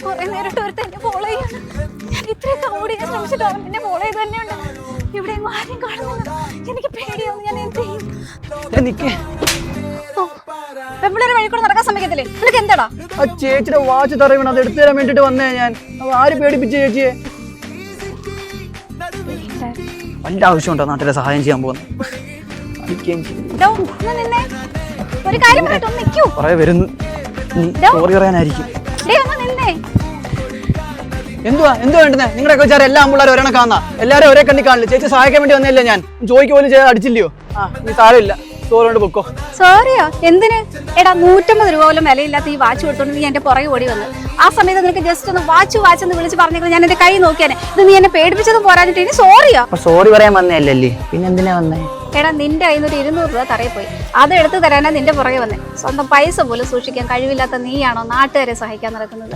കുറെ നേരിട്ട് ഒരുത്ത എന്നെ ഫോളോ ചെയ്യാണ്. ഞാൻ ഇത്രയൊക്കെ ഓടി ഞാൻ ശ്രമിച്ചിട്ട് അവൻ പിന്നെ ഫോളോ ചെയ്ത് തന്നെയുണ്ട്. ഇവിടെ ആരും കാണുന്നില്ല. എനിക്ക് പേടിയാവും. ഞാൻ എന്ത് ചെയ്യും? പെമ്പിളേരെ വഴിക്കൂടെ നടക്കാൻ സമ്മതിക്കത്തില്ലേ? നിനക്ക് എന്താടാ? ആ ചേച്ചിയുടെ വാച്ച് തറയണം, അത് എടുത്തു തരാൻ വേണ്ടിട്ട് വന്നേ ഞാൻ. ആര് പേടിപ്പിച്ച ചേച്ചിയെ? വല്ല ആവശ്യമുണ്ടോ നാട്ടിലെ സഹായം ചെയ്യാൻ പോകുന്നത്? ഒരു കാര്യം സോറി പറയാനായിരിക്കും. എന്തുവാ വേണ്ടുന്നേ? നിങ്ങളുടെ വെച്ചാൽ എല്ലാ പിള്ളേരും ഒരെണ്ണം കാണാ, എല്ലാരും ഒരേ കണ്ണി കാണില്ല. ചേച്ചി സഹായിക്കാൻ വേണ്ടി വന്നില്ല. ഞാൻ ചോദിക്ക് പോലും ചെയ്ത് അടിച്ചില്ലയോ? നീ സാരമില്ല, സോറി പൊക്കോ. സോറിയോ? എന്തിന്? എടാ 150 രൂപ പോലും വിലയില്ലാത്ത ഈ വാച്ച് കൊടുത്തോണ്ട് നീ എന്റെ പുറകെ ഓടി വന്നു. ആ സമയത്ത് നിനക്ക് ജസ്റ്റ് ഒന്ന് വാച്ച് എന്ന് വിളിച്ച് പറഞ്ഞെങ്കിൽ ഞാൻ എന്റെ കൈ നോക്കിയാനെ. ഇത് നീ എന്നെ പേടിപ്പിച്ചതും പോരാഞ്ഞിട്ട് ഇനി സോറിയോ? സോറി പറയാൻ വന്നല്ലേ, പിന്നെ എന്തിനാ വന്നേ? എടാ നിന്റെ കയ്യിൽ നിന്ന് 200 രൂപ തറയിൽ പോയി, അത് എടുത്തു തരാനാ നിന്റെ പുറകെ വന്നേ. സ്വന്തം പൈസ പോലും സൂക്ഷിക്കാൻ കഴിവില്ലാത്ത നീയാണോ നാട്ടുകാരെ സഹായിക്കാൻ നടക്കുന്നത്?